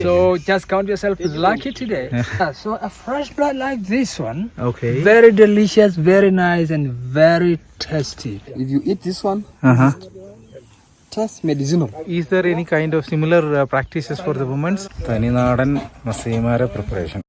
So just count yourself lucky today. So a fresh blood like this one, Okay. very delicious, very nice, and very tasty. If you eat this one, taste medicinal. Is there any kind of similar practices for the women? തനിനാടൻ മസൈമാര preparation.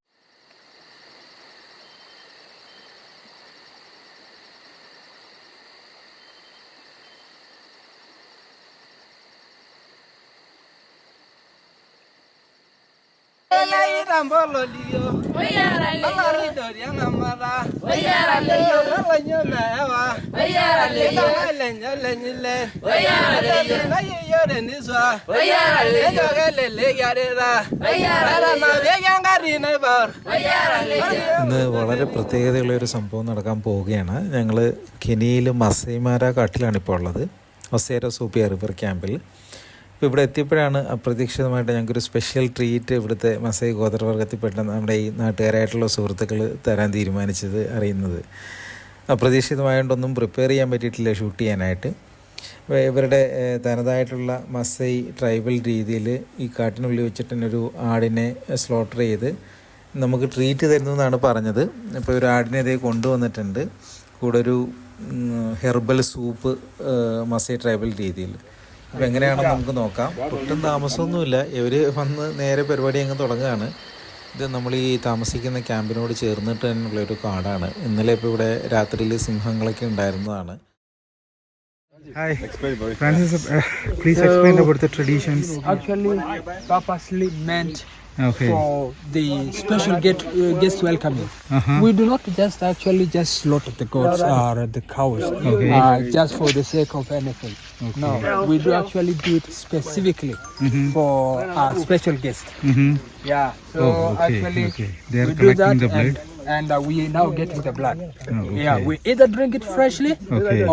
ഇന്ന് വളരെ പ്രത്യേകതയുള്ള ഒരു സംഭവം നടക്കാൻ പോവുകയാണ്. ഞങ്ങൾ കെനിയയിൽ മസൈമാര കാട്ടിലാണ് ഇപ്പോൾ ഉള്ളത്, ഒസേര സൂപ്പിയ റിവർ ക്യാമ്പിൽ. അപ്പോൾ ഇവിടെ എത്തിയപ്പോഴാണ് അപ്രതീക്ഷിതമായിട്ട് ഞങ്ങൾക്കൊരു സ്പെഷ്യൽ ട്രീറ്റ് ഇവിടുത്തെ മസൈ ഗോത്രവർഗത്തിൽപ്പെട്ട നമ്മുടെ ഈ നാട്ടുകാരായിട്ടുള്ള സുഹൃത്തുക്കൾ തരാൻ തീരുമാനിച്ചത് അറിയുന്നത്. അപ്രതീക്ഷിതമായതുകൊണ്ടൊന്നും പ്രിപ്പയർ ചെയ്യാൻ പറ്റിയിട്ടില്ല ഷൂട്ട് ചെയ്യാനായിട്ട്. ഇവരുടെ തനതായിട്ടുള്ള മസൈ ട്രൈബൽ രീതിയിൽ ഈ കാട്ടിനുള്ളിൽ വെച്ചിട്ട് തന്നെ ഒരു ആടിനെ സ്ലോട്ടർ ചെയ്ത് നമുക്ക് ട്രീറ്റ് തരുന്നു എന്നാണ് പറഞ്ഞത്. അപ്പോൾ ഒരു ആടിനെ ഇതേ കൊണ്ടുവന്നിട്ടുണ്ട്, കൂടെ ഒരു ഹെർബൽ സൂപ്പ് മസൈ ട്രൈബൽ രീതിയിൽ. അപ്പോൾ എങ്ങനെയാണെന്ന് നമുക്ക് നോക്കാം. ഒട്ടും താമസമൊന്നുമില്ല, ഇവർ വന്ന് നേരെ പരിപാടി അങ്ങ് തുടങ്ങുകയാണ്. ഇത് നമ്മൾ ഈ താമസിക്കുന്ന ക്യാമ്പിനോട് ചേർന്നിട്ട് തന്നെയുള്ളൊരു കാടാണ്. ഇന്നലെ ഇപ്പോൾ ഇവിടെ രാത്രിയിൽ സിംഹങ്ങളൊക്കെ ഉണ്ടായിരുന്നതാണ്. Hi, Francis. Please explain about the traditions. Actually, purposely meant Okay. for the special guest welcoming. We do not just slaughter the goats or the cows just for the sake of anything. No, we do actually do it specifically for our special guest. Yeah, so actually They are we do that collecting the blood. and we now getting the blood. Okay. Yeah, we either drink it freshly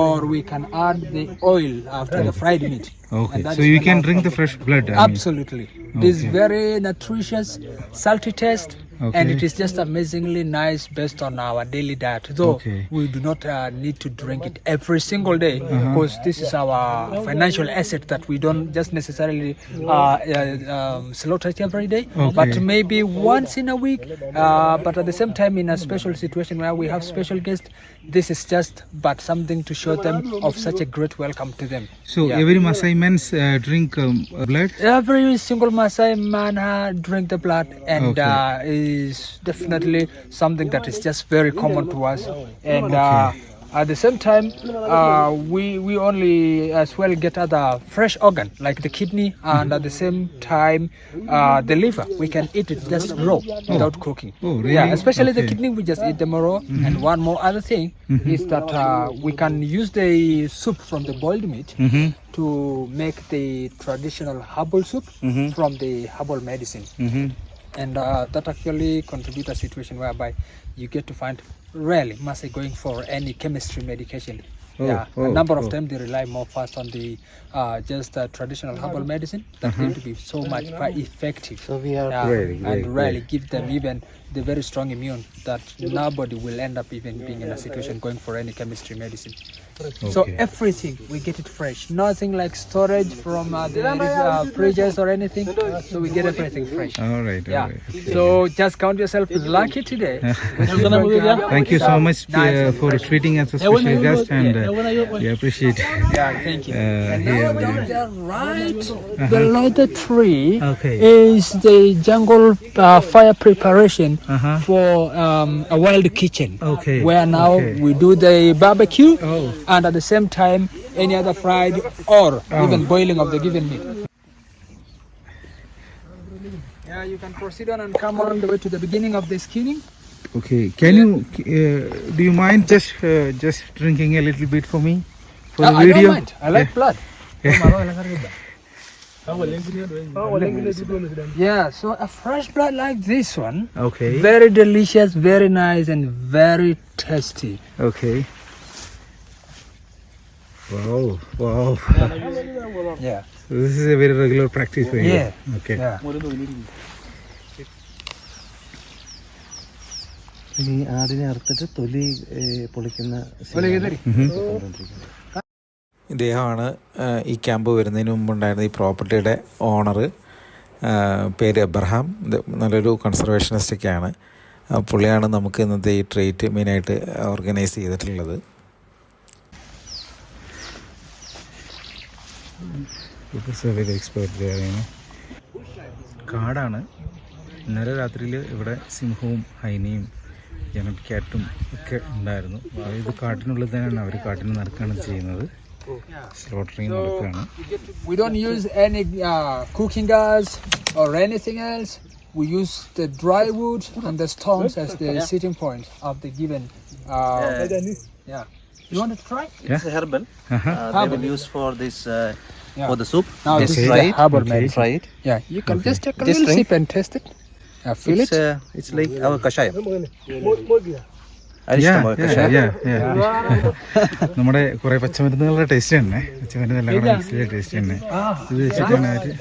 or we can add the oil after the fried meat. Okay, And that so is you one can of drink our- the fresh blood. Absolutely. It is very nutritious, salty taste, and it is just amazingly nice based on our daily diet. Though we do not need to drink it every single day because this is our financial asset that we don't just necessarily slaughter it every day, but maybe once in a week. But at the same time, in a special situation where we have special guests, this is just but something to show them of such a great welcome to them. So every Masai men drink blood. Every single Maasai man drink the blood, and is definitely something that is just very common to us. And at the same time, we only as well get other fresh organ like the kidney, and at the same time the liver. We can eat it just raw without cooking. Oh, really? Yeah, especially the kidney, we just eat them raw. And one more other thing is that we can use the soup from the boiled meat to make the traditional herbal soup from the herbal medicine. And that actually contributes a situation whereby you get to find rarely Maasai going for any chemistry medication. A number of them they rely more fast on the just traditional herbal medicine that going to be so much quite effective. So we are rarely give them even the very strong immune that nobody will end up even being in a situation going for any chemistry medicine. So everything we get it fresh, nothing like storage from the fridges or anything. So we get everything fresh. All right. So just count yourself lucky today. Thank you so much for treating us as a special guest, and we appreciate. Yeah, thank you. And here now we down are. there, right below the tree, Okay. is the jungle fire preparation for a wild kitchen. Okay. Where now we do the barbecue, and at the same time any other fried or even boiling of the given meat. Yeah, you can proceed on and come all the way to the beginning of the skinning. Okay. Can you do you mind just drinking a little bit for me for the I video? don't mind. I like blood. Yeah, so a fresh blood like this one. Okay. Very delicious, very nice, and very tasty. Okay. Wow. Yeah. So this is a very regular practice for you. Yeah. Okay. Yeah. ഇനി ആടിനെ അറുത്തിട്ട് തൊലി പൊളിക്കുന്ന ഇദ്ദേഹമാണ് ഈ camp വരുന്നതിന് മുമ്പുണ്ടായിരുന്ന ഈ പ്രോപ്പർട്ടിയുടെ ഓണർ. പേര് എബ്രഹാം. നല്ലൊരു കൺസർവേഷനിസ്റ്റൊക്കെയാണ്. പുള്ളിയാണ് നമുക്ക് ഇന്നത്തെ ഈ ട്രീറ്റ് മെയിനായിട്ട് ഓർഗനൈസ് ചെയ്തിട്ടുള്ളത്. കാടാണ്. ഇന്നലെ രാത്രിയിൽ ഇവിടെ സിംഹവും ഹൈനയും ജനറ്റ് ക്യാറ്റും ഒക്കെ ഉണ്ടായിരുന്നു. ഇത് കാട്ടിനുള്ളിൽ തന്നെയാണ് അവർ കാട്ടിന് നടക്കുകയാണ് ചെയ്യുന്നത്. സ്ലോട്ടറിങ് നടക്കുകയാണ്. We don't use any cooking gas or anything else. We use the dry wood and the stones as the sitting point of the given. Yeah. You want to try? It's a herbal. They will use for this for the soup. Now Just this is try the it. herbal medicine. Try it. Yeah, you can just take a Just little drink. sip and taste it. Feel it? It's like our kashayam. അരിഷ്ടമായ കഷായം. നമ്മുടെ കുറെ പച്ചമരുന്നുകളുടെ taste തന്നെ. പച്ചമരുന്നെല്ലാം കൂടെ mix ചെയ്ത taste തന്നെ. ഇത് വെച്ചിട്ടാണ് അവര്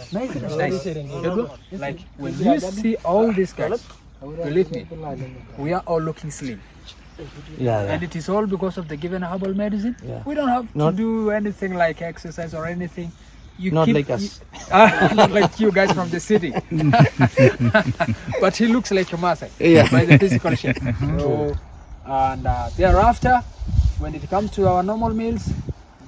Like when you see all these guys, believe me, we are all looking slim. And it is all because of the given herbal medicine. We don't have to do anything like exercise or anything. You Not keep, like us. Not like you guys from the city. But he looks like a Maasai by the physical shape. So, and thereafter, when it comes to our normal meals,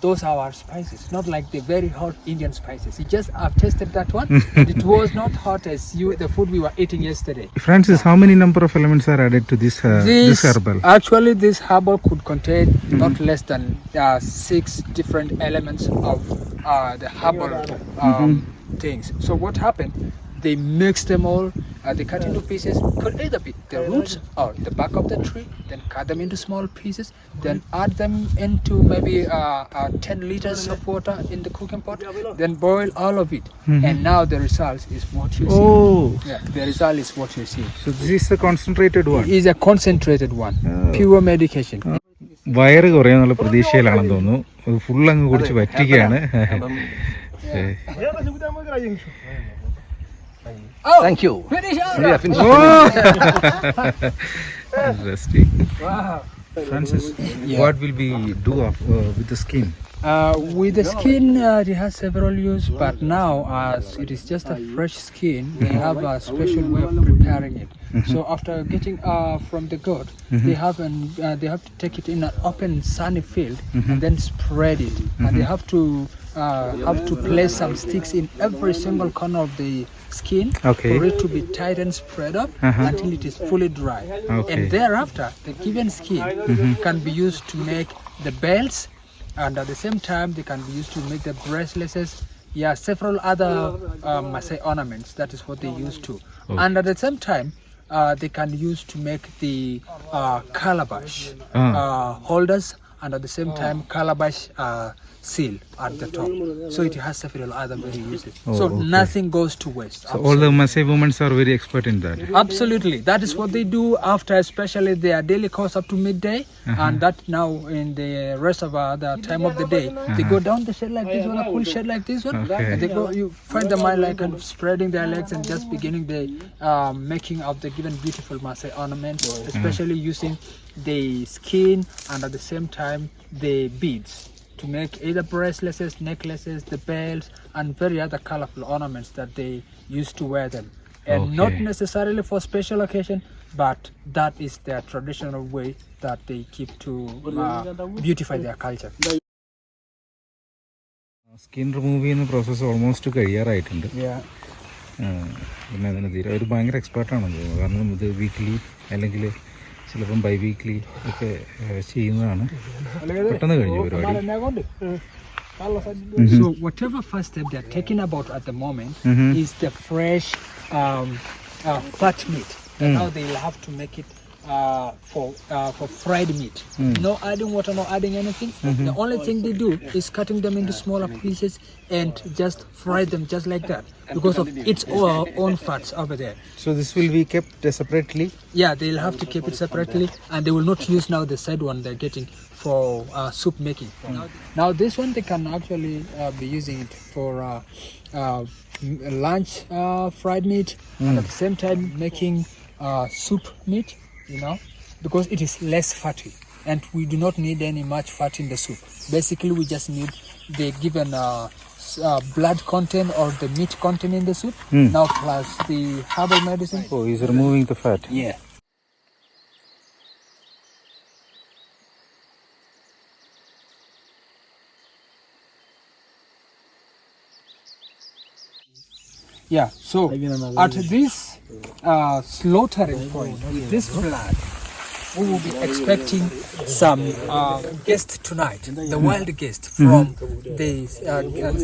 those are our spices, not like the very hot Indian spices. I've tasted that one, and it was not hot as the food we were eating yesterday. Francis, how many number of elements are added to this herbal? Actually, this herbal could contain not less than 6 different elements of the herbal things. So what happened? They mix them all, they cut into pieces, could either be the roots or the back of the tree, then cut them into small pieces, then add them into maybe 10 liters of water in the cooking pot, then boil all of it. And now the result is what you see. Yeah, the result is what you see. So this is the concentrated one. It is a concentrated one, pure medication. വയറ് കുറയാന്നുള്ള പ്രതീക്ഷയിലാണെന്ന് തോന്നുന്നു. Full അങ്ങ് കുടിച്ച് പറ്റിക്കുകയാണ്. Thank you. Finish up. Yeah, finish. Interesting. Wow. Francis, what will we do with the skin? With the skin, it has several uses, but now as it is just a fresh skin, they have a special way of preparing it. So after getting from the goat, they have to take it in an open sunny field and then spread it, and they have to place some sticks in every single corner of the skin for it to be tight and spread up until it is fully dry. And thereafter, the given skin can be used to make the belts, and at the same time they can be used to make the bracelets, several other Maasai ornaments. That is what they use to. And at the same time, they can use to make the calabash holders, and at the same time calabash seal at the top. So it has several other very uses. So nothing goes to waste. So all the Maasai women are very expert in that. Absolutely. That is what they do after especially their daily course up to midday. And that now in the rest of the time of the day, they go down the shed like this one, a full shed like this one. And they go, you find them like spreading their legs and just beginning the making of the given beautiful Maasai ornaments, especially using the skin and at the same time the beads to make either bracelets, necklaces, the belts, and very other colorful ornaments that they used to wear them. And not necessarily for special occasion, but that is their traditional way that they keep to beautify their culture. Skin remove ചെയ്യുന്ന process almost കഴിയാറായിട്ടുണ്ട്. പിന്നെ അതിന് തീരെ ഒരു ഭയങ്കര എക്സ്പേർട്ടാണെന്ന് തോന്നുന്നു. കാരണം ഇത് weekly അല്ലെങ്കിൽ ചിലപ്പം ബൈ വീക്ക്ലി ഒക്കെ ചെയ്യുന്നതാണ്. പെട്ടെന്ന് കഴിഞ്ഞു പരിപാടി. So whatever first step they are taking about at the moment is the fresh fat meat. And now they'll have to make it for fried meat. No adding water, no adding anything. The only thing they do is cutting them into smaller pieces and just fry them just like that because of its own fats over there. So this will be kept separately? Yeah, they'll have to keep it separately, and they will not use now the side one they're getting for soup making. Now this one they can actually be using it for lunch fried meat, and at the same time making soup meat, you know, because it is less fatty and we do not need any much fat in the soup. Basically we just need the given blood content or the meat content in the soup. Now plus the herbal medicine. Oh, he's removing the fat. Yeah. Yeah, so at this slaughtering point, with this blood, we will be expecting some guests tonight, the wild guests from the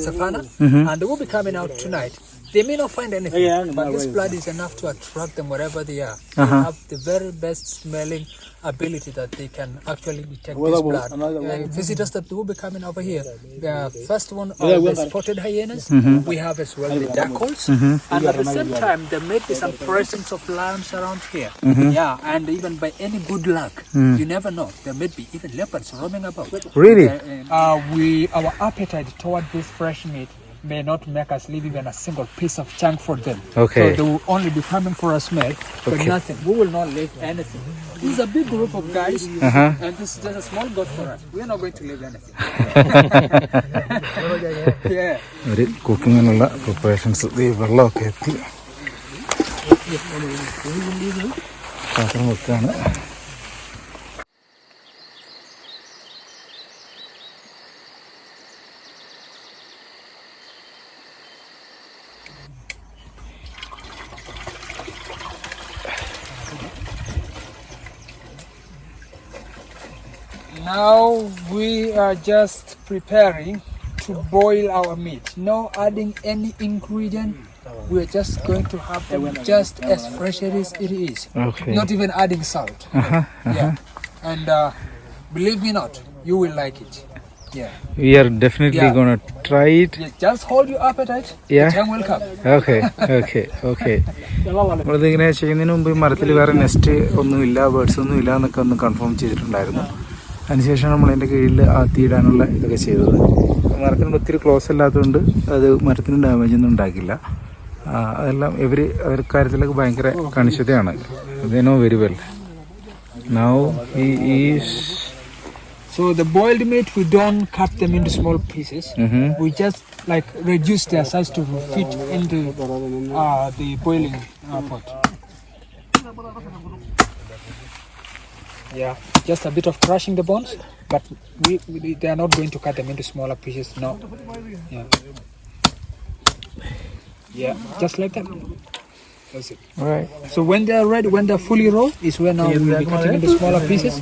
savannah, and they will be coming out tonight. They may not find anything, but this blood is enough to attract them wherever they are. They have the very best smelling ability that they can actually detect this blood. Visitors that will be coming over here, the first one are the spotted hyenas. We have as well the jackals, and at the same time there may be some presence of lions around here. Yeah, and even by any good luck, you never know, there may be even leopards roaming about. Really? Our appetite toward this fresh meat may not make us leave even a single piece of chunk for them. Okay. So they will only be coming for a smell, but nothing. We will not leave anything. This is a big group of guys, and this is just a small goat for us. We are not going to leave anything. Yeah. ഒരു കുക്കിങ്ങിനുള്ള preparations വെള്ളമൊക്കെ എത്തി പാത്രം വെക്കാണ്. Now we are just preparing to boil our meat. No adding any ingredient. We are just going to have them just as fresh as it is. Okay. Not even adding salt. Yeah. And believe me not, you will like it. Yeah. We are definitely Yeah. gonna try it. Yeah, just hold your appetite. Yeah. The time will come. Okay okay okay നമ്മളിതിങ്ങനെ ചെയ്യുന്നതിന് മുമ്പ് ഈ മരത്തിൽ വേറെ nest ഒന്നുമില്ല, birds ഒന്നും ഇല്ല എന്നൊക്കെ ഒന്ന് കൺഫേം ചെയ്തിട്ടുണ്ടായിരുന്നു. അതിനുശേഷം നമ്മൾ അതിൻ്റെ കീഴിൽ തീയിടാനുള്ള ഇതൊക്കെ ചെയ്തത്. മരത്തിനോട് ഒത്തിരി ക്ലോസ് അല്ലാത്തതുകൊണ്ട് അത് മരത്തിന് ഡാമേജ് ഒന്നും ഉണ്ടാക്കില്ല. അതെല്ലാം ഇവർ കാര്യത്തിലൊക്കെ ഭയങ്കര കണിശതയാണ്. They know very well. Now So the boiled meat, we don't cut them into small pieces. We just like reduce their size to fit into the boiling pot. Yeah, just a bit of crushing the bones, but they are not going to cut them into smaller pieces. No. Yeah, just like that. That's it. Alright. So when they are ready, when they are fully raw, is when now we'll be cutting into smaller pieces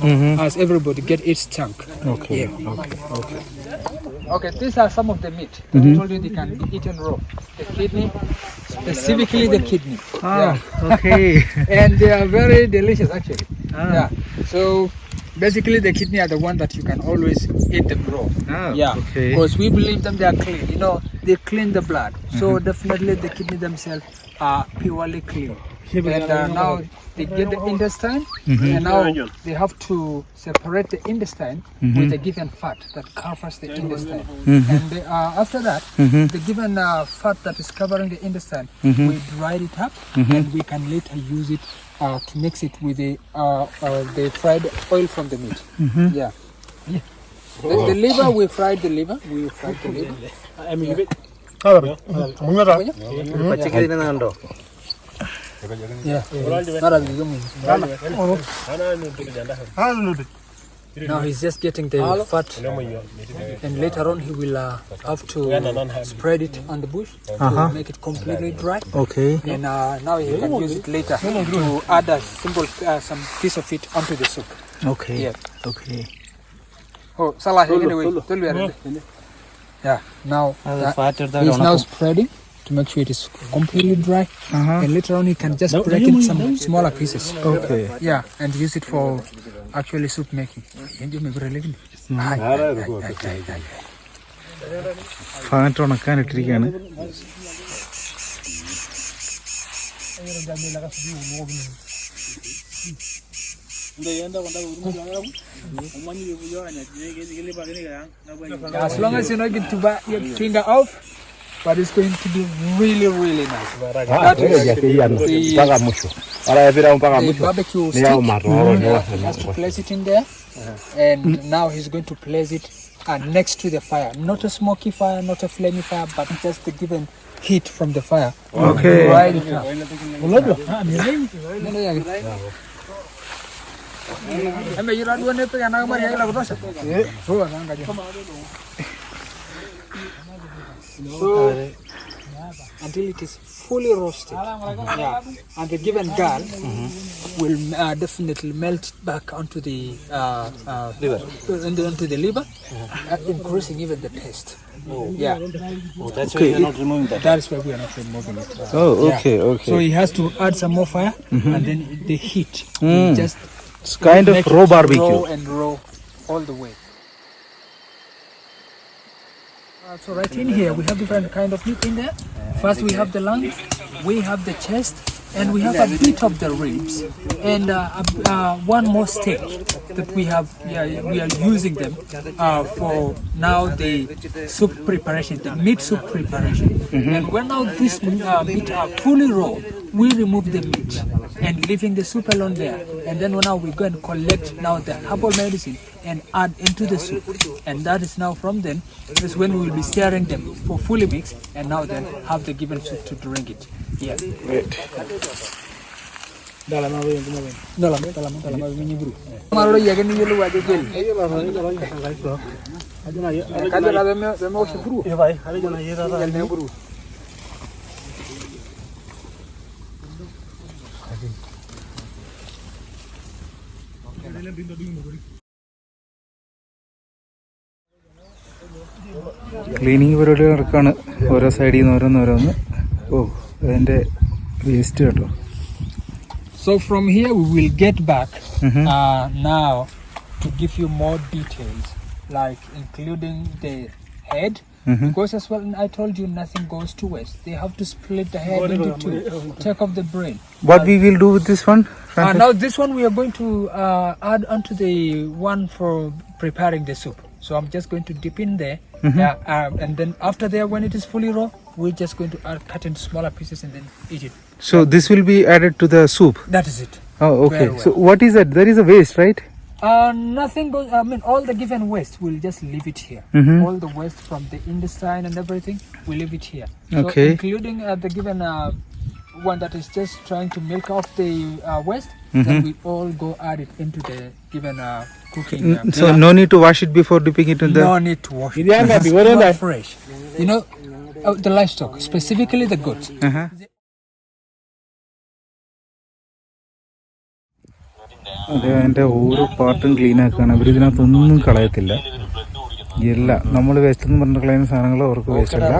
as everybody get its chunk. Okay. Yeah. Okay, these are some of the meat. I told you they can be eaten raw. The kidney, specifically the kidney. Okay. And they are very delicious actually. Yeah. So basically the kidney are the one that you can always eat them raw. Yeah. Okay. Because we believe them, they are clean. You know, they clean the blood. So definitely the kidney themselves are purely clean. And now they get the intestine, and now they have to separate the intestine with a given fat that covers the intestine. And they, after that, the given fat that is covering the intestine, we dry it up, and we can later use it to mix it with the fried oil from the meat. Yeah. The liver, we fried the liver. Yeah. Now he's just getting the fat, and later on he will have to spread it on the bush to make it completely dry. Okay. And now he can use it later to add a simple some piece of it onto the soup. Okay. Yeah. Okay. Oh, salah anyway. Yeah. Now he's now spreading to make sure it is completely dry. And later on you can just break it some smaller pieces. Okay. Yeah, and use it for actually soup making. Fat ഉണക്കാനിട്ടിരിക്കുകയാണ്. As long as you don't get to bite your finger off, but it's going to be really, really nice. That is the barbecue stick. He has to place it in there, and now he's going to place it next to the fire. Not a smoky fire, not a flaming fire, but just the given heat from the fire. Okay. Right. So until it is fully roasted, and the given gal will definitely melt back onto the liver, onto the liver, increasing even the taste. Yeah. That's why you're not removing that. That is why we are not removing it. Oh, okay, okay. So he has to add some more fire, and then the heat will just It's kind of make raw it barbecue. raw and raw all the way. So right in here we have different kind of meat in there. First we have the lung, we have the chest, and we have a bit of the ribs, and one more steak that we have. We are using them for now the soup preparation, the meat soup preparation. And when now this meat are fully raw, we remove the meat and leaving the soup alone there. And then now we go and collect now the herbal medicine and add into the soup. And that is now from then is when we will be stirring them for fully mixed, and now then have the given soup to drink it. Yeah. Cleaning പരിപാടി നടക്കുകയാണ്. ഓരോ സൈഡിൽ നിന്ന് ഓരോന്ന്. ഓ, അതിൻ്റെ waste കേട്ടോ. So from here we will get back now to give you more details, like including the head, because as well I told you nothing goes to waste. They have to split the head into two, take off the brain. What we will do with this one? Now this one we are going to add onto the one for preparing the soup. So I'm just going to dip in there, and then after there, when it is fully raw, we're just going to cut into smaller pieces and then eat it. So this will be added to the soup? That is it. Oh, okay. Very well. So what is that? There is a waste, right? Nothing goes. I mean, all the given waste, we'll just leave it here. All the waste from the intestine and everything, we leave it here. Okay. So including the given one that is just trying to milk off the waste, then we all go add it into the given cooking. So no need to wash it before dipping it in the... No need to wash it. It's more fresh. You know, the livestock, specifically the goats. അതെ, അതിൻ്റെ ഓരോ പാർട്ടും clean ആക്കുകയാണ്. അവരിതിനകത്തൊന്നും കളയത്തില്ല. എല്ലാം നമ്മൾ waste എന്ന് പറഞ്ഞിട്ട് കളയുന്ന സാധനങ്ങൾ അവർക്ക് വേസ്റ്റ് അല്ല.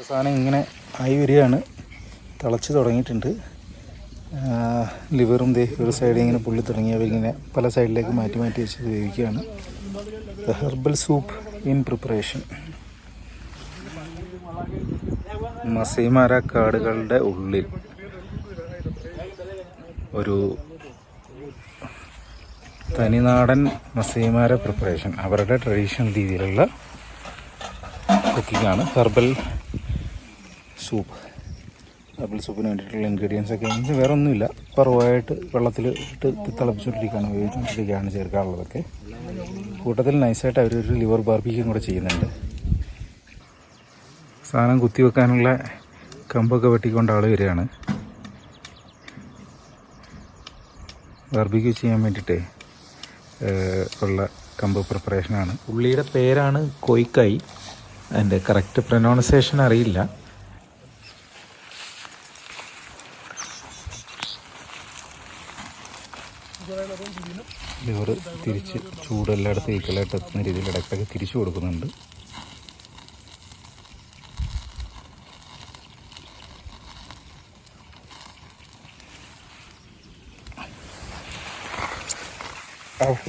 സാധനം ഇങ്ങനെ ആയി വരികയാണ്. തിളച്ച് തുടങ്ങിയിട്ടുണ്ട്. ലിവറും ദേ ഒരു സൈഡിൽ ഇങ്ങനെ പുള്ളി തുടങ്ങിയവരിങ്ങനെ പല സൈഡിലേക്ക് മാറ്റി മാറ്റി വെച്ച് വേവിക്കുകയാണ്. The herbal soup in preparation. Maasai Mara കാടുകളുടെ ഉള്ളിൽ ഒരു തനിനാടൻ മസൈമാര പ്രിപ്പറേഷൻ, അവരുടെ ട്രഡീഷണൽ രീതിയിലുള്ള കുക്കിംഗാണ് ഹെർബൽ സൂപ്പ്. ഹെർബൽ സൂപ്പിന് വേണ്ടിയിട്ടുള്ള ഇൻഗ്രീഡിയൻസ് ഒക്കെ വേറെ ഒന്നുമില്ല. പറവായിട്ട് വെള്ളത്തിൽ ഇട്ട് തിളപ്പിച്ചുകൊണ്ടിരിക്കുകയാണ്, വേവിച്ചുകൊണ്ടിരിക്കുകയാണ് ചേർക്കാനുള്ളതൊക്കെ. കൂട്ടത്തിൽ നൈസായിട്ട് അവരൊരു ലിവർ ബാർബിക്യും കൂടെ ചെയ്യുന്നുണ്ട്. സാധനം കുത്തിവെക്കാനുള്ള കമ്പൊക്കെ വെട്ടിക്കൊണ്ട് ആൾ വരികയാണ്. ബാർബിക്യൂ ചെയ്യാൻ വേണ്ടിയിട്ട് ഉള്ള കമ്പ് പ്രിപ്പറേഷനാണ്. ഉള്ളിയുടെ പേരാണ് കൊയ്ക്കായി. അതിൻ്റെ കറക്റ്റ് പ്രൊനൗൺസിയേഷൻ അറിയില്ല. ലിവർ തിരിച്ച് ചൂടെല്ലായിടത്തും ഈക്വലായിട്ട് എത്തുന്ന രീതിയിൽ ഇടയ്ക്കൊക്കെ തിരിച്ചു കൊടുക്കുന്നുണ്ട്.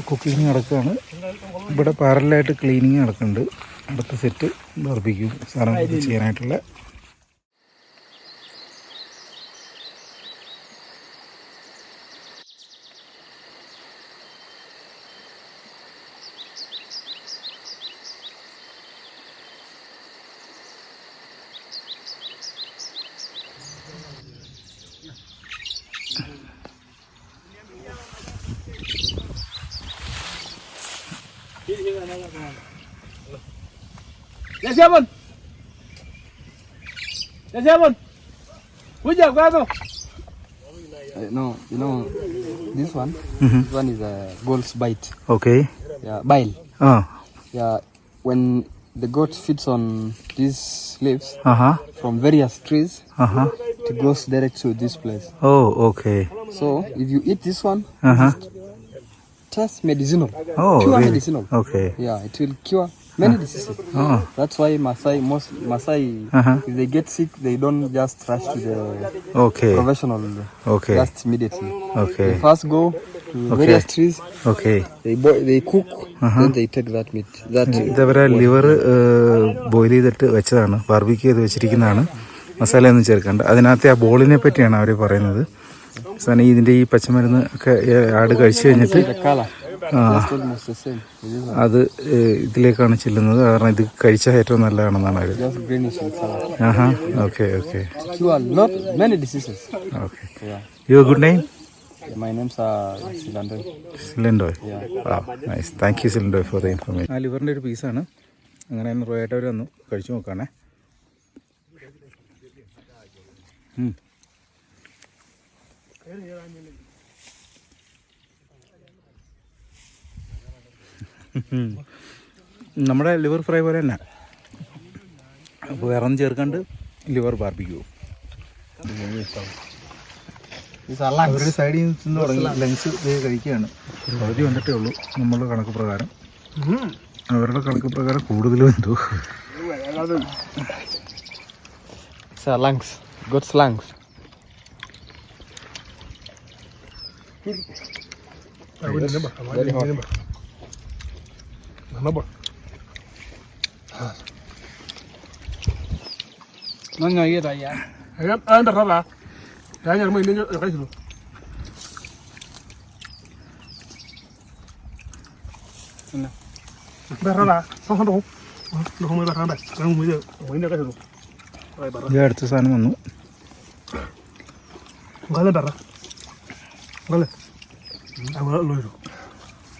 കുക്കിംഗ് നടക്കുകയാണ്. ഇവിടെ പാരലായിട്ട് ക്ലീനിങ് നടക്കുന്നുണ്ട്. അടുത്ത സെറ്റ് ബാർബിക്യൂ സാധനം ചെയ്യാനായിട്ടുള്ള. Yes, Yaman. Yes, Yaman. Which you got? No, you know, this one, this one is a goat's bite. Okay. Yeah, bile. Ah. Yeah, when the goat feeds on these leaves Uh-huh. from various trees, Uh-huh. it goes direct to this place. Oh, okay. So if you eat this one, Uh-huh. just medicinal. Oh, Pure really? medicinal. Okay. Yeah, it will cure many diseases. Oh. That's why most Maasai, if they get sick, they don't just rush to the Okay. professional Okay. just immediately. They Okay. first go to various trees, Okay. they cook, then they take that meat. That ഇതവരെ liver boil ചെയ്തിട്ട് വെച്ചതാണ്, barbecue ചെയ്ത് വെച്ചിരിക്കുന്നതാണ്, മസാല ഒന്നും ചേർക്കണ്ട. അതിനകത്തെ ആ ബോളിനെ പറ്റിയാണ് അവർ പറയുന്നത്. സാധനം ഇതിൻ്റെ ഈ പച്ചമരുന്ന് ഒക്കെ ആട് കഴിച്ചു കഴിഞ്ഞിട്ട് almost the same. അത് ഇതിലേക്കാണ് ചെല്ലുന്നത്. കാരണം ഇത് കഴിച്ചാൽ ഏറ്റവും നല്ലതാണെന്നാണ് അവർ. Just greenish in color. ആഹാ, okay okay Cure lot many diseases. Okay. Your good name? My name's Silandoy. Silindoy. Nice, thank you Silindoy for the information. ആ ലിവറിൻ്റെ ഒരു പീസാണ്. അങ്ങനെ റോയായിട്ട് അവർ വന്നു കഴിച്ചു നോക്കാണേ. നമ്മുടെ ലിവർ ഫ്രൈ പോലെ തന്നെ, അപ്പോൾ വേറെ ഒന്നും ചേർക്കാണ്ട് ലിവർ ബാർബിക്യൂ. അവരുടെ സൈഡിൽ നിന്ന് തുടങ്ങി ലങ്സ് കഴിക്കുകയാണ്. പകുതി വന്നിട്ടേ ഉള്ളൂ നമ്മളുടെ കണക്ക് പ്രകാരം. അവരുടെ കണക്ക് പ്രകാരം കൂടുതൽ വന്നു. Lungs, goat's lungs. Very hot. Nó nhảy ra vậy. Anh đặt ra là cái nhà mình nên cái gì rồi? Đặt ra là không đủ. Nó không đặt ra đây. Không bây giờ mình cái gì rồi? ഇത് അടുത്ത സാധനം വന്നു. Gale đặt ra. Gale. À vừa lôi rồi.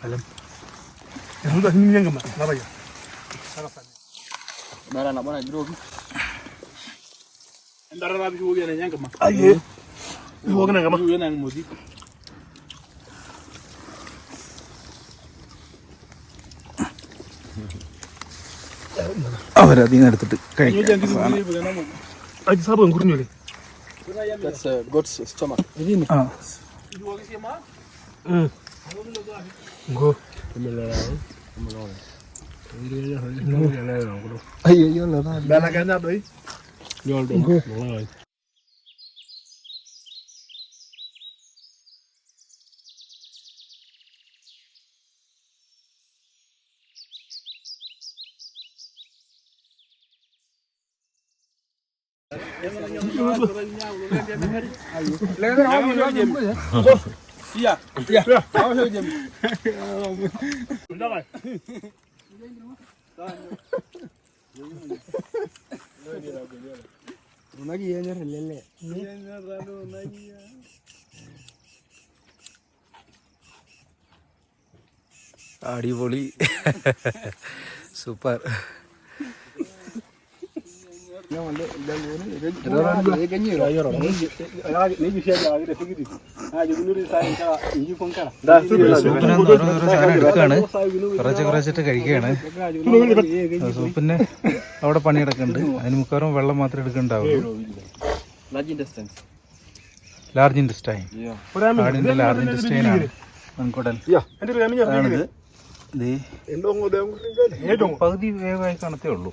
Phải lên. Chúng ta hình như cái mà nó bây giờ. Đây là bọn này đưa Đặt ra ví dụ như này nhang cái mà. Ai vậy? Ví dụ cái này cái mà. Ví dụ này một tí. അവരതിൽ നിന്ന് എടുത്തിട്ട് കഴിക്കും. Anh sao bừng cũng nhiều đi. That's goat's stomach. ആ, Go. Đây là cái nào đấy? Vô đúng rồi. അടിപൊളി, super. എടുക്കുകയാണ്, കുറച്ചിട്ട് കഴിക്കുകയാണ്. സൂപ്പിന് അവിടെ പണിയെടുക്കുന്നുണ്ട്. അതിന് മിക്കവാറും വെള്ളം മാത്രമേ എടുക്കണ്ടാവുള്ളൂ. ലാർജ് ഇൻഡസ്റ്റൈൻ, ആടിൻ്റെ ലാർജ് ഇൻഡസ്റ്റൈനാണ് മൺകുടൽ. ആണിത്. പകുതി വേവായി കാണത്തേ ഉള്ളൂ.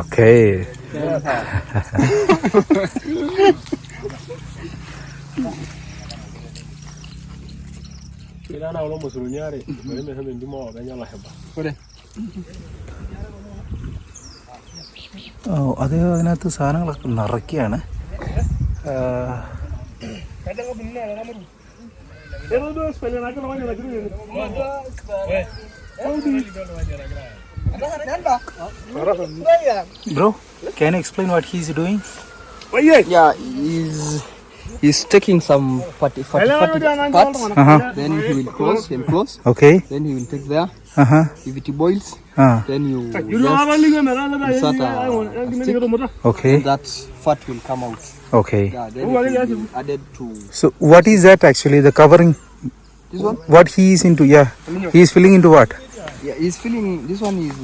Okay. ഓ അത് അതിനകത്ത് സാധനങ്ങളൊക്കെ നിറയ്ക്കുകയാണ്. Bro, can you explain what he's doing? Yeah, he's taking some fatty parts. Then he will close. Okay. Then he will take there. If it boils, then you insert a stick. Okay. That fat will come out. Okay. Yeah, then it will be added to So what is that actually? The covering? this one. What he is into? Yeah. He is filling into what? Yeah, he's filling. This one is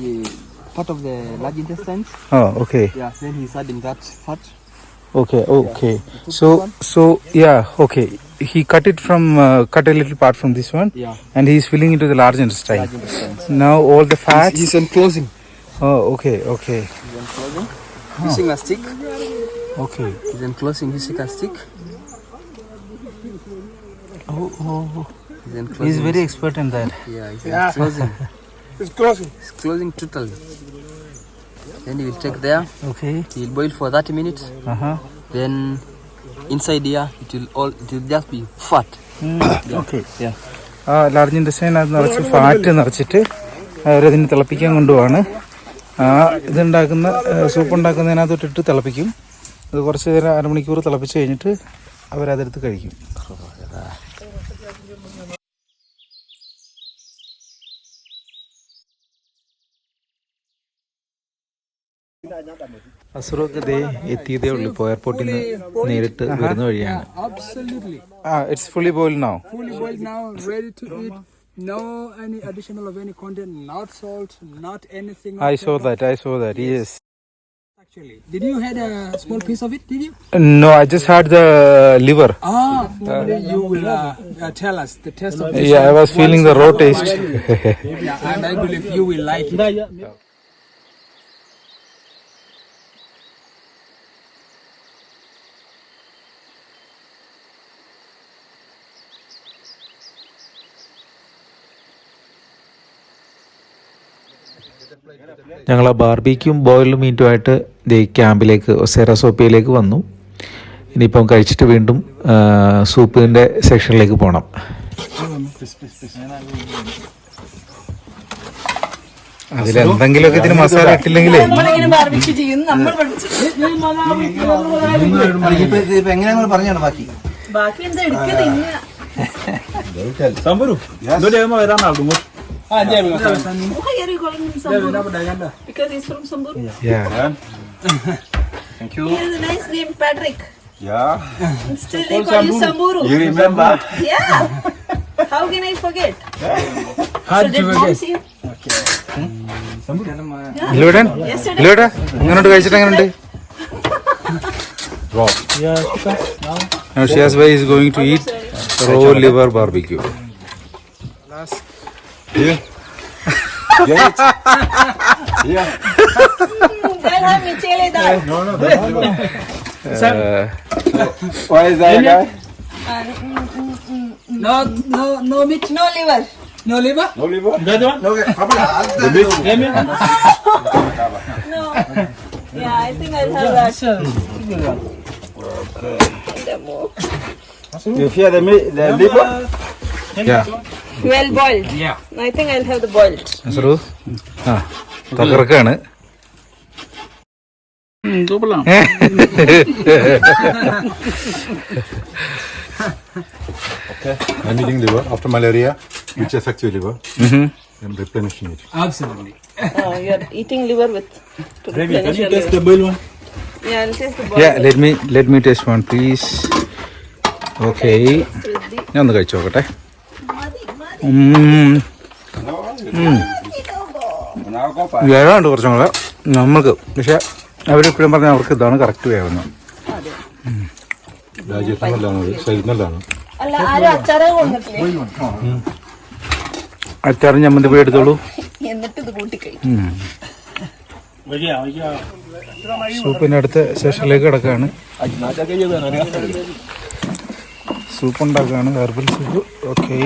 part of the large intestines. Oh, okay. Yeah, then he's adding that fat. Okay. Okay. So yeah. Okay. He cut a little part from this one. Yeah. And he is filling into the large intestine. Large intestines. Now all the fats. He's enclosing. Oh, okay. Okay. He's enclosing. Using a stick. Okay. He's enclosing using a stick. Oh. He's He enclosing. is very expert in that. Yeah, he's enclosing. It's closing. He's closing totally. Then he will take there. Okay. He will boil for 30 minutes. Then inside here it will just be fat. Okay. Yeah. ആ large ഇൻഡസ്ട്രീൻ അത് നിറച്ച് fat നിറച്ചിട്ട് അവരതിന് തിളപ്പിക്കാൻ കൊണ്ടുപോവാണ്. ഇതുണ്ടാക്കുന്ന soup ഉണ്ടാക്കുന്നതിനകത്തോട്ടിട്ട് തിളപ്പിക്കും. അത് കുറച്ച് നേരം അരമണിക്കൂർ തിളപ്പിച്ച് കഴിഞ്ഞിട്ട് അവരതെടുത്ത് കഴിക്കും. അസുറൊക്കെ ദേ എത്തിയതേ ഉള്ളൂ. ഇപ്പോൾ എയർപോർട്ടിൽ നിന്ന് നേരിട്ട് വരുന്ന വഴിയാണ്. Absolutely. It's fully boiled now. Fully boiled now, ready to eat. No any additional of any content, not salt, not anything. I saw that. Yes. Actually, did you had a small piece of it? Did you? No, I just had the liver. Maybe you will tell us the taste of this. Yeah, I was feeling the raw taste. Yeah, and I believe you will like it. ഞങ്ങൾ ആ ബാർബിക്യും boiled മീറ്റുമായിട്ട് ഈ ക്യാമ്പിലേക്ക് ഒസേറ സോപ്പിയയിലേക്ക് വന്നു. ഇനിയിപ്പം കഴിച്ചിട്ട് വീണ്ടും സൂപ്പിൻ്റെ സെക്ഷനിലേക്ക് പോകണം. അതിലെന്തെങ്കിലുമൊക്കെ ഇതിന് മസാല ഇട്ടില്ലെങ്കിലേ എങ്ങനെയാ പറഞ്ഞാണ് ബാക്കി ബാക്കി എന്താ എടുക്കുന്നില്ല. Why are you calling him Samburu? Because he's from Samburu? Yeah. Thank you. He has a nice name, Patrick. Yeah. And still they call you Samburu. You remember? Yeah. How can I forget? How So did did you mom forget? see you? ഇല്ലോടെ എങ്ങനെയുണ്ട് കഴിച്ചിട്ട് എങ്ങനെയുണ്ട്? Now Shiazbhai is going to eat raw liver barbecue. Here. Get it. Here. Tell her Michele dal. Why is that guy? No meat, No liver. no liver. No liver? No. No. Yeah, I think I'll have that. You fear the meat, the liver? Yeah. Well boiled. Yeah. I think I'll have the boiled. Nasar ആ തകർക്കാണ്. Okay. I'm eating liver after malaria, which affects your liver. I'm replenishing it. Absolutely. You're eating liver with. Can you taste the boiled one? Yeah, I'll taste the boiled. Yeah, let me taste one please. Okay. ഞാൻ ഒന്ന് കഴിച്ചു നോക്കട്ടെ. വേഗമുണ്ട് കുറച്ചും കൂടെ നമ്മൾക്ക്. പക്ഷെ അവരിപ്പോഴും പറഞ്ഞാൽ അവർക്ക് ഇതാണ് കറക്റ്റ് വേഗം. രാജ്യത്ത് നല്ലതാണ്, ശരീരം നല്ലതാണ്. അല്ല ആരും അച്ചാറ് കൊണ്ടിട്ടില്ലേ? അച്ചാറും ചമ്മന്തി പോയി എടുത്തോളൂ. എന്നിട്ട് ഇത് കൂട്ടി കഴിക്കും. സൂപ്പിൻ്റെ അടുത്ത സെഷനിലേക്ക് കിടക്കുകയാണ്. സൂപ്പ് ഉണ്ടാക്കുകയാണ്, ഹെർബൽ സൂപ്പ്. ഓക്കെ,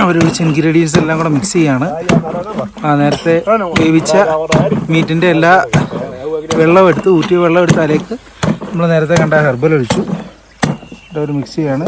അവർ വെച്ച ഇൻഗ്രീഡിയൻസ് എല്ലാം കൂടെ മിക്സ് ചെയ്യാണ്. നേരത്തെ വേവിച്ച മീറ്റിൻ്റെ എല്ലാ ഊറ്റിയ വെള്ളം എടുത്ത് അതിലേക്ക് നമ്മൾ നേരത്തെ കണ്ട ഹെർബൽ ഒഴിച്ചു. അവർ മിക്സ് ചെയ്യാണ്.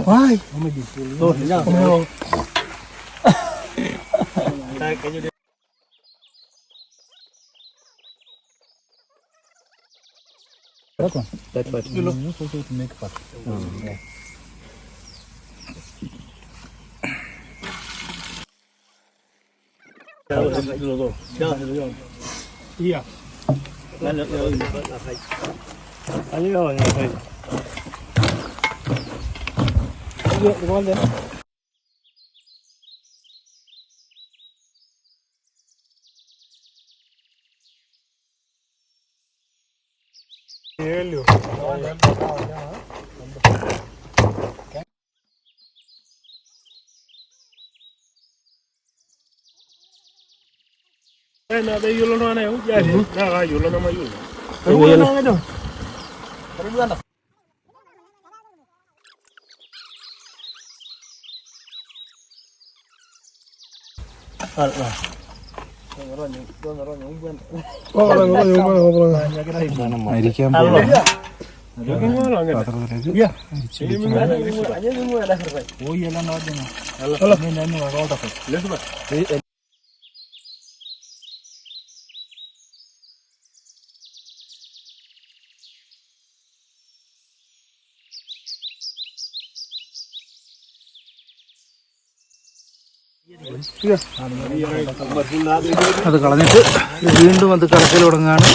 അരിക്കാൻ അത് കളഞ്ഞിട്ട് വീണ്ടും അത് കടക്കൽ തുടങ്ങാണ്.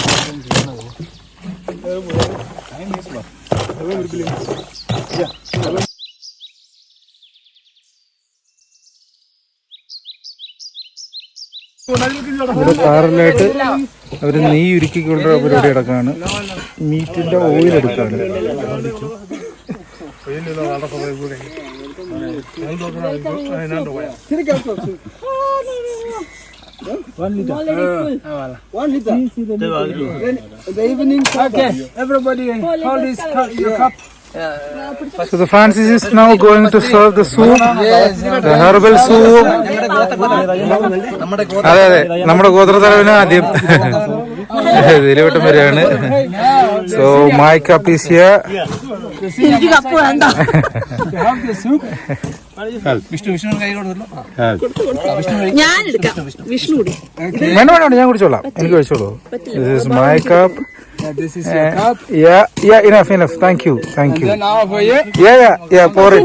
ഇവിടെ പാറലായിട്ട് അവർ നെയ്യ് ഉരുക്കിക്കൊണ്ട് പരിപാടി കിടക്കാണ്. മീറ്റിന്റെ oil എടുക്കാണ്. One liter. The evening. Okay, everybody hold this your cup. So the Francis is now going to serve the soup, the herbal soup. അതെ അതെ, നമ്മുടെ ഗോത്രത്തലവന് ആദ്യം ഇതിലോട്ടും വരികയാണ്. So my cup is here. വേണ്ട ഞാൻ കുടിച്ചോളാം, എനിക്ക് കഴിച്ചോളൂ. This is my cup. This is your cup. Yeah, enough. Thank you. Then now for you. Yeah, pour it.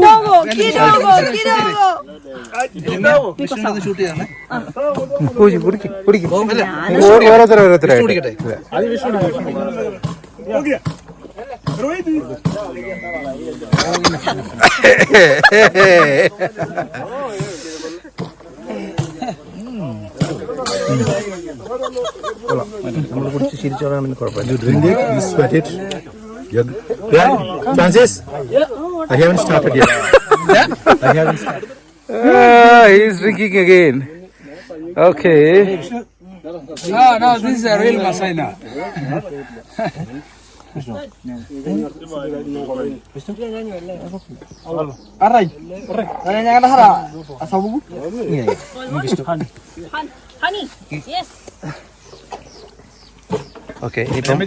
കുടിക്കും. ഓരോരുത്തരായിട്ട്. നമ്മൾ കുടിച്ച് ശീലിച്ചോളാണെങ്കിൽ കുഴപ്പമില്ല. You drink it, you sweat it. Yeah, Francis? I haven't started yet. I haven't started. He is drinking again. Okay. No, this is a real Masai now. Honey, yes. Okay, ഇപ്പം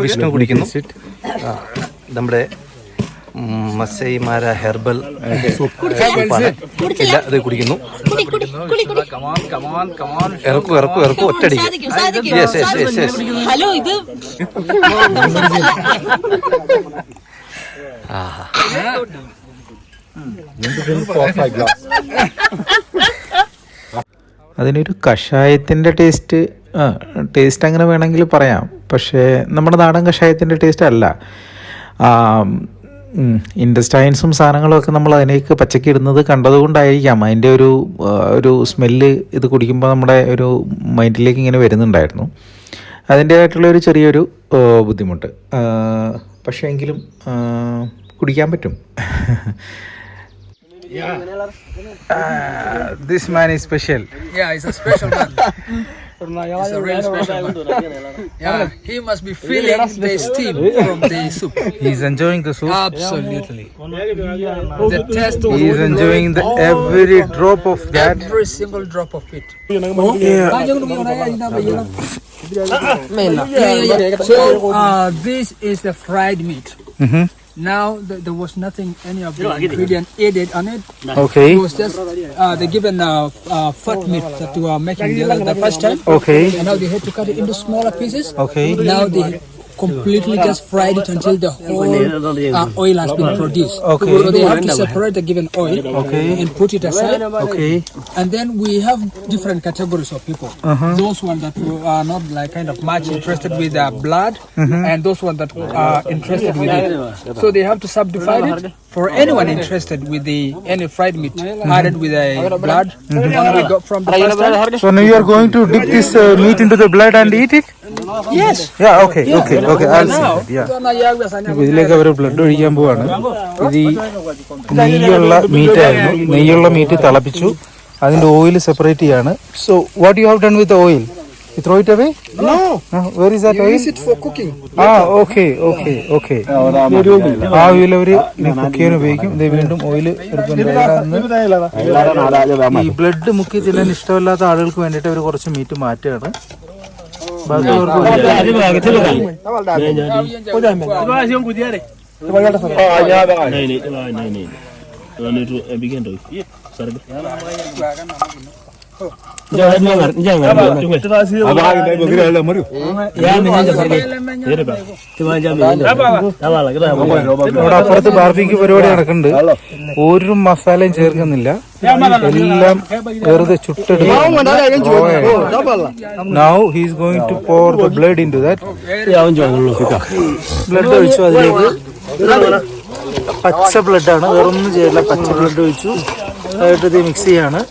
വിഷ്ണു കുടിക്കുന്നു. നമ്മുടെ മസൈമാര herbal സൂപ്പാണ്. ഇല്ല, അത് കുടിക്കുന്നു. ഇറക്കൂ ഒറ്റടിക്ക്. Hello, ഇത് അതിനൊരു കഷായത്തിൻ്റെ taste അങ്ങനെ വേണമെങ്കിൽ പറയാം. പക്ഷേ നമ്മുടെ നാടൻ കഷായത്തിൻ്റെ ടേസ്റ്റ് അല്ല. ഇൻഡസ്റ്റൈൻസും സാധനങ്ങളൊക്കെ നമ്മൾ അതിലേക്ക് പച്ചക്ക് ഇടുന്നത് കണ്ടതുകൊണ്ടായിരിക്കാം അതിൻ്റെ ഒരു സ്മെല്ല് ഇത് കുടിക്കുമ്പോൾ നമ്മുടെ ഒരു മൈൻഡിലേക്ക് ഇങ്ങനെ വരുന്നുണ്ടായിരുന്നു. അതിൻ്റേതായിട്ടുള്ളൊരു ചെറിയൊരു ബുദ്ധിമുട്ട്. പക്ഷേ എങ്കിലും കുടിക്കാൻ പറ്റും. This man is special. Yeah, it's a special man. It's a real special one. Yeah, he must be feeling the steam from the soup. He's enjoying the soup. Absolutely. The taste was He's enjoying the every drop of that. every single drop of it. So this is the fried meat. Mm-hmm. Now there was nothing, any of the ingredient added on it. Okay. It was just they given fat meat that we were making the first time. Okay. And now they had to cut it into smaller pieces. Okay. Now they completely just fried it until the whole oil has been produced. Okay. So they have to separate the given oil and put it aside. Okay. And then we have different categories of people. Those ones that are not like kind of much interested with blood, and those ones that are interested with it. So they have to subdivide it. For anyone interested with any fried meat added with a blood, one we got from the first time. So now you are going to dip this meat into the blood and eat it? Yes. Yeah. Okay. Okay. Okay. I'll see that. Yeah. അപ്പോൾ ഇതിലേക്ക് അവർ blood ഒഴിക്കാൻ പോവാണ്. ഇത് ഈ നെയ്യുള്ള meet ആയിരുന്നു. നെയ്യുള്ള meet തിളപ്പിച്ചു. അതിന്റെ oil separate ചെയ്യാണ്. So what you have done with oil? You throw it away? No. Where is that oil? Use it for cooking. Okay. ആ ഓയിൽ അവര് കുക്ക് ചെയ്യാൻ ഉപയോഗിക്കും. ഇത് വീണ്ടും ഓയിൽ ഈ ബ്ലഡ് മുക്കി തിന്നാൻ ഇഷ്ടമല്ലാത്ത ആളുകൾക്ക് വേണ്ടിയിട്ട് അവർ കുറച്ച് മീറ്റ് മാറ്റുകയാണ്. അപ്പുറത്ത് ബാർബിക്യൂ പരിപാടി നടക്കുന്നുണ്ട്. ഒരു മസാലയും ചേർക്കുന്നില്ല, എല്ലാം വെറുതെ ചുട്ടെടുക്കും. Now he is going to pour the blood into that. Blood ഒഴിച്ചു. അതിലേക്ക് പച്ച ബ്ലഡാണ്, വേറൊന്നും ചെയ്യില്ല. പച്ച ബ്ലഡ് ഒഴിച്ചു. ആയിട്ട് ഇത് മിക്സ് ചെയ്യാണ്.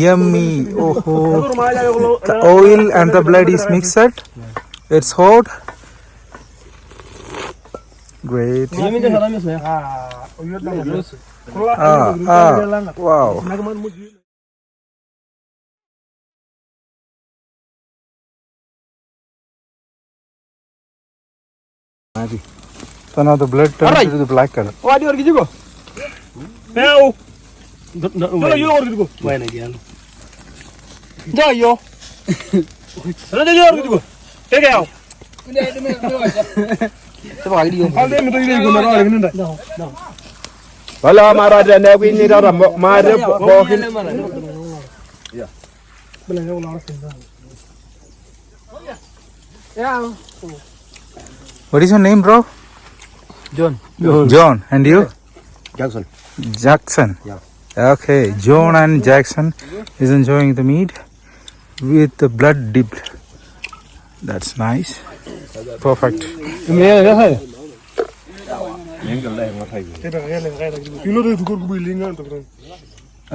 Yummy. Oh, the oil and the blood is mixed. It's hot. Great. Wow. So now the blood turns into the black color. Wala marada na wini ra mare bohin. What is your name, bro? John. And you? Jackson. Yeah. Okay, John and Jackson is enjoying the meat with the blood dipped. That's nice. Perfect.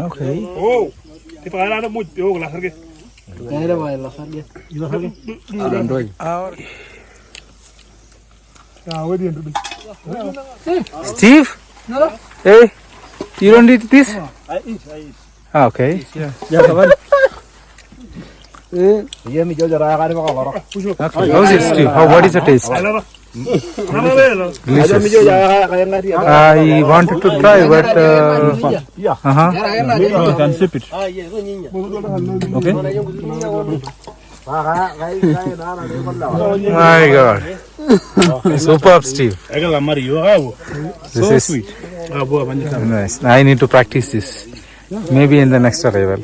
Okay. Steve? Hey, you don't eat this? Okay. How's it, Steve? What is the taste? Delicious. I wanted to try, but You can sip it. Okay. My God. Superb, Steve. So This is sweet. nice. I need to practice this. Maybe in the next arrival.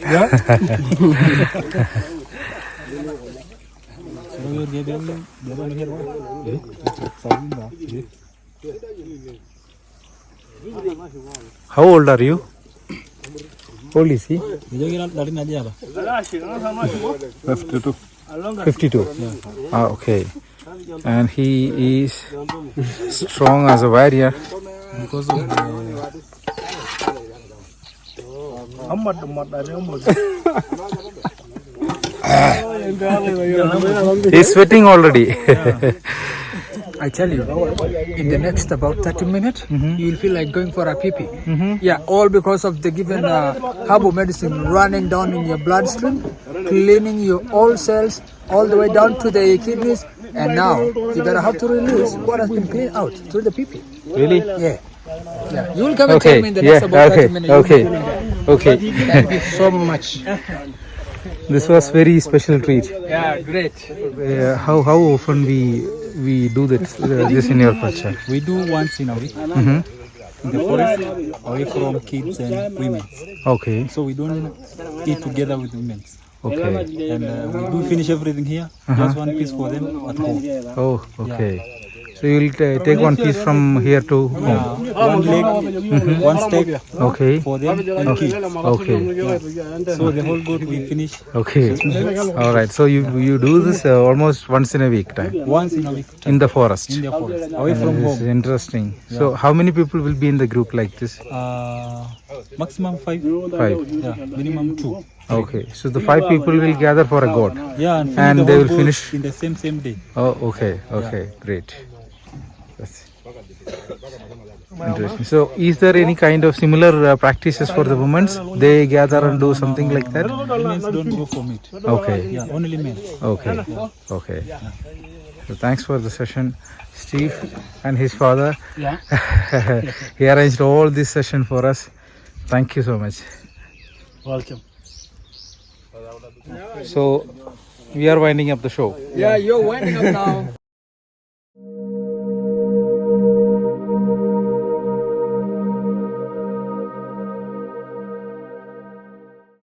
How old are you? old is he? 52. Ah, okay. And he is strong as a warrior. Because of He's sweating already. I tell you, in the next about 30 minutes, you will feel like going for a pee-pee. Yeah, all because of the given herbal medicine running down in your bloodstream, cleaning your all cells all the way down to the kidneys, and now you're gonna have to release what has been cleaned out through the pee-pee. Really? Yeah. Yeah. You will come and Okay. tell me in the next about 30 minutes. Okay. Okay. Thank you so much. This was very special treat. Yeah, great. How often we do this in your culture? We do once in a week in the forest, away from kids and women. Okay. So we don't eat together with women. Okay. And we do finish everything here. Just one piece for them at home. Oh, okay. So you'll take one piece from here to home. One leg, one steak Okay. for them and kids. Okay. So the whole goat we finish Okay. All right. So you do this almost once in a week time once in a week in the forest. in the forest, away from This home. is interesting. So how many people will be in the group like this? Maximum 5. 5. Yeah, minimum 2. Okay. So the 5 people will gather for a goat. Yeah, And and they the will whole finish- goat in the same day. Oh, okay. Okay. Great. That's interesting. So is there any kind of similar practices for the women? They gather and do something like that? Women don't go for meat. Okay. Yeah, only men. Okay. Okay. So thanks for the session, Steve and his father. Yeah. He arranged all this session for us. Thank you so much. Welcome. So we are winding up the show. Yeah, you're winding up now.